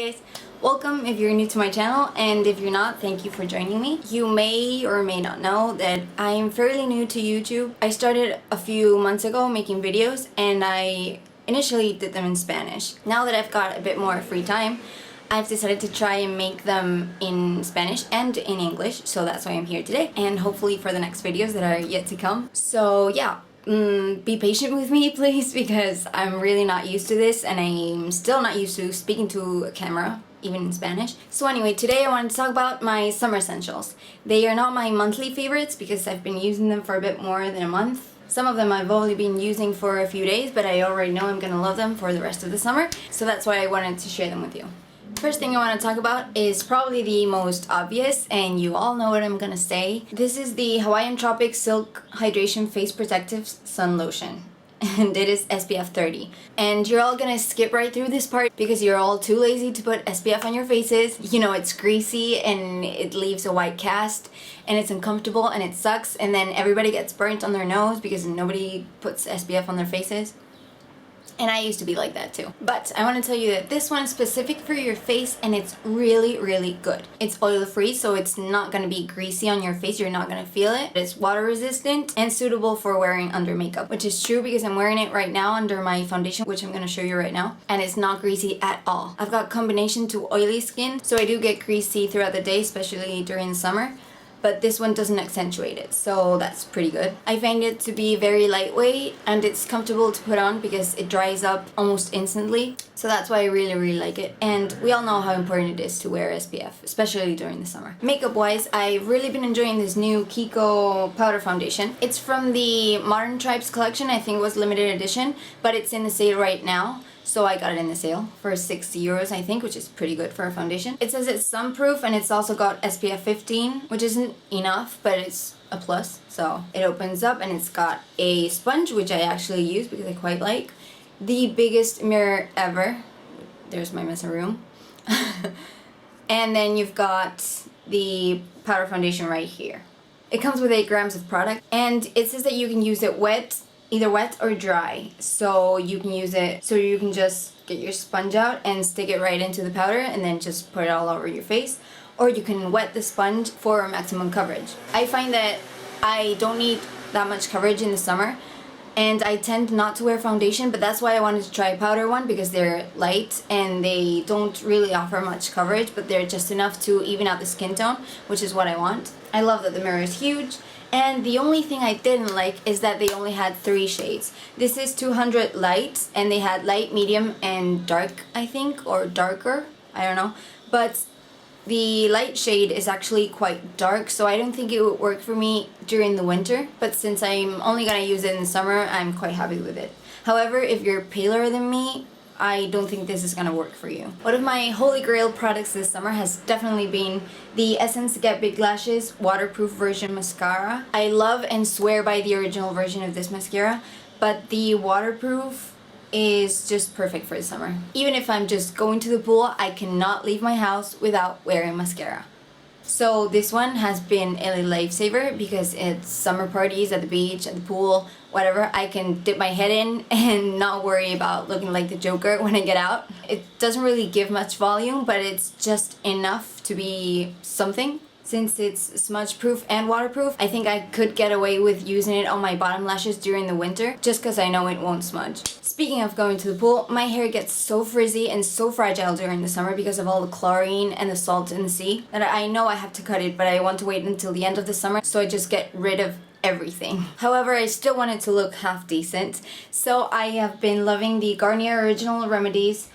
guys, welcome if you're new to my channel, and if you're not, thank you for joining me. You may or may not know that I'm fairly new to YouTube. I started a few months ago making videos, and I initially did them in Spanish. Now that I've got a bit more free time, I've decided to try and make them in Spanish and in English, so that's why I'm here today, and hopefully for the next videos that are yet to come. So yeah, be patient with me please, because I'm really not used to this and I'm still not used to speaking to a camera, even in Spanish. So anyway, today I wanted to talk about my summer essentials. They are not my monthly favorites because I've been using them for a bit more than a month. Some of them I've only been using for a few days, but I already know I'm gonna love them for the rest of the summer, so that's why I wanted to share them with you. First thing I want to talk about is probably the most obvious, and you all know what I'm gonna say. This is the Hawaiian Tropic Silk Hydration Face Protective Sun Lotion, and it is SPF 30. And you're all gonna skip right through this part because you're all too lazy to put SPF on your faces. You know, it's greasy and it leaves a white cast and it's uncomfortable and it sucks, and then everybody gets burnt on their nose because nobody puts SPF on their faces. And I used to be like that too. But I want to tell you that this one is specific for your face and it's really, really good. It's oil free, so it's not going to be greasy on your face. You're not going to feel it. It's water resistant and suitable for wearing under makeup, which is true because I'm wearing it right now under my foundation, which I'm going to show you right now. And it's not greasy at all. I've got combination to oily skin, so I do get greasy throughout the day, especially during the summer. But this one doesn't accentuate it, so that's pretty good. I find it to be very lightweight and it's comfortable to put on because it dries up almost instantly. So that's why I really, really like it. And we all know how important it is to wear SPF, especially during the summer. Makeup wise, I've really been enjoying this new KIKO powder foundation. It's from the Modern Tribes collection. I think it was limited edition, but it's in the sale right now. So I got it in the sale for 60 euros, I think, which is pretty good for a foundation. It says it's sunproof and it's also got SPF 15, which isn't enough, but it's a plus. So it opens up and it's got a sponge, which I actually use because I quite like. The biggest mirror ever. There's my messy room. And then you've got the powder foundation right here. It comes with 8 grams of product, and it says that you can use it wet, either wet or dry, so you can use it, so you can just get your sponge out and stick it right into the powder and then just put it all over your face, or you can wet the sponge for maximum coverage. I find that I don't need that much coverage in the summer, and I tend not to wear foundation, but that's why I wanted to try a powder one, because they're light and they don't really offer much coverage, but they're just enough to even out the skin tone, which is what I want. I love that the mirror is huge. And the only thing I didn't like is that they only had 3 shades. This is 200 light, and they had light, medium, and dark, I think, or darker, I don't know. But the light shade is actually quite dark, so I don't think it would work for me during the winter. But since I'm only gonna use it in the summer, I'm quite happy with it. However, if you're paler than me, I don't think this is gonna work for you. One of my holy grail products this summer has definitely been the Essence Get Big Lashes Waterproof Version Mascara. I love and swear by the original version of this mascara, but the waterproof is just perfect for the summer. Even if I'm just going to the pool, I cannot leave my house without wearing mascara. So this one has been a lifesaver because it's summer parties, at the beach, at the pool, whatever. I can dip my head in and not worry about looking like the Joker when I get out. It doesn't really give much volume, but it's just enough to be something. Since it's smudge proof and waterproof, I think I could get away with using it on my bottom lashes during the winter, just because I know it won't smudge. Speaking of going to the pool, my hair gets so frizzy and so fragile during the summer because of all the chlorine and the salt in the sea that I know I have to cut it, but I want to wait until the end of the summer, so I just get rid of everything. However, I still want it to look half decent, so I have been loving the Garnier Original Remedies.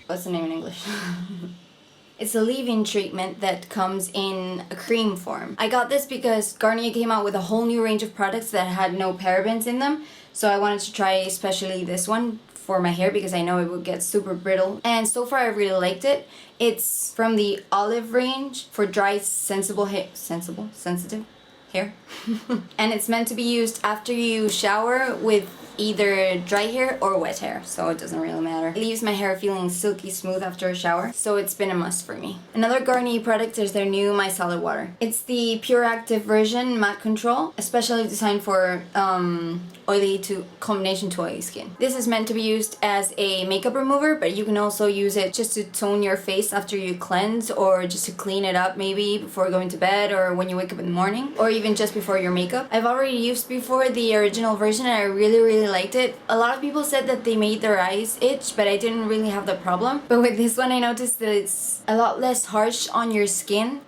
What's the name in English? It's a leave-in treatment that comes in a cream form. I got this because Garnier came out with a whole new range of products that had no parabens in them, so I wanted to try especially this one for my hair because I know it would get super brittle, and so far I really liked it. It's from the Olive range for dry, sensitive hair. And it's meant to be used after you shower with either dry hair or wet hair, so it doesn't really matter. It leaves my hair feeling silky smooth after a shower, so it's been a must for me. Another Garnier product is their new micellar water. It's the PureActive version matte control, especially designed for oily to combination to oily skin. This is meant to be used as a makeup remover, but you can also use it just to tone your face after you cleanse, or just to clean it up maybe before going to bed or when you wake up in the morning, or even just before your makeup. I've already used before the original version and I really liked it. A lot of people said that they made their eyes itch, but I didn't really have the problem. But with this one I noticed that it's a lot less harsh on your skin,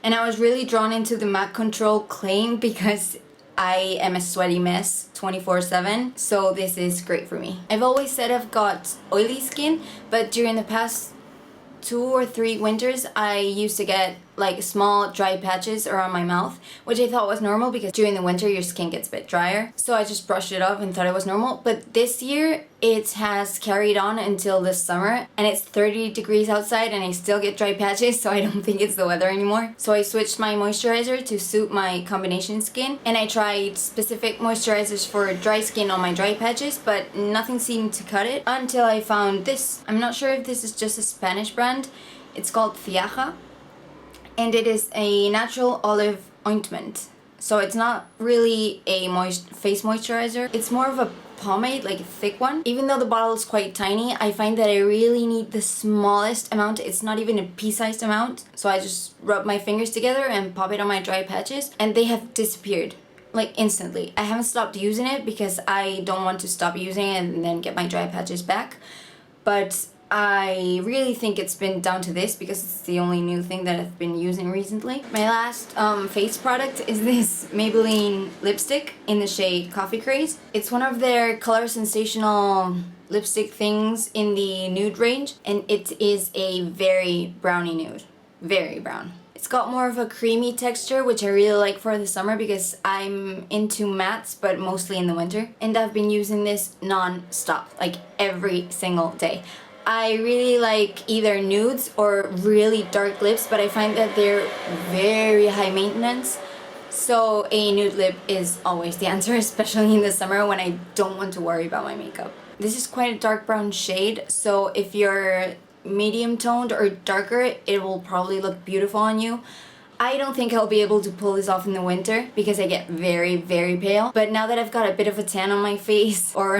and I was really drawn into the matte control claim because I am a sweaty mess 24/7, so this is great for me. I've always said I've got oily skin, but during the past 2 or 3 winters I used to get like small dry patches around my mouth, which I thought was normal because during the winter your skin gets a bit drier, so I just brushed it off and thought it was normal. But this year it has carried on until this summer, and it's 30 degrees outside and I still get dry patches, so I don't think it's the weather anymore. So I switched my moisturizer to suit my combination skin, and I tried specific moisturizers for dry skin on my dry patches, but nothing seemed to cut it until I found this. I'm not sure if this is just a Spanish brand. It's called Ziaja, and it is a natural olive ointment. So it's not really a face moisturizer. It's more of a pomade, like a thick one. Even though the bottle is quite tiny, I find that I really need the smallest amount. It's not even a pea-sized amount. So I just rub my fingers together and pop it on my dry patches, and they have disappeared. Like instantly. I haven't stopped using it because I don't want to stop using it and then get my dry patches back. But I really think it's been down to this because it's the only new thing that I've been using recently. My last face product is this Maybelline lipstick in the shade Coffee Craze. It's one of their color sensational lipstick things in the nude range, and it is a very browny nude. Very brown. It's got more of a creamy texture, which I really like for the summer because I'm into mattes, but mostly in the winter. And I've been using this non-stop, like every single day. I really like either nudes or really dark lips, but I find that they're very high maintenance. So a nude lip is always the answer, especially in the summer when I don't want to worry about my makeup. This is quite a dark brown shade, so if you're medium toned or darker, it will probably look beautiful on you. I don't think I'll be able to pull this off in the winter because I get very pale. But now that I've got a bit of a tan on my face, or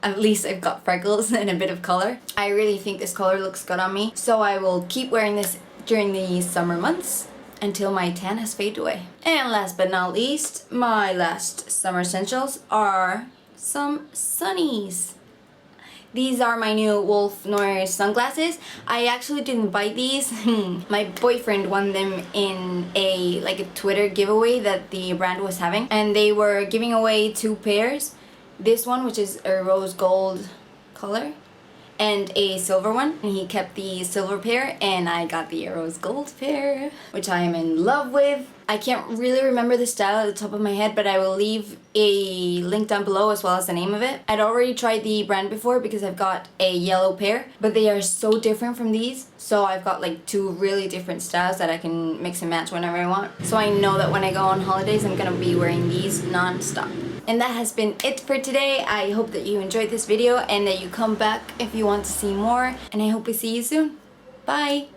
at least I've got freckles and a bit of color, I really think this color looks good on me. So I will keep wearing this during the summer months until my tan has faded away. And last but not least, my last summer essentials are some sunnies. These are my new Wolfnoir sunglasses. I actually didn't buy these. My boyfriend won them in a Twitter giveaway that the brand was having, and they were giving away 2 pairs. This one, which is a rose gold color, and a silver one. And he kept the silver pair and I got the rose gold pair, which I am in love with. I can't really remember the style at the top of my head, but I will leave a link down below as well as the name of it. I'd already tried the brand before because I've got a yellow pair, but they are so different from these. So I've got like 2 really different styles that I can mix and match whenever I want. So I know that when I go on holidays, I'm gonna be wearing these non-stop. And that has been it for today. I hope that you enjoyed this video and that you come back if you want to see more. And I hope we see you soon. Bye!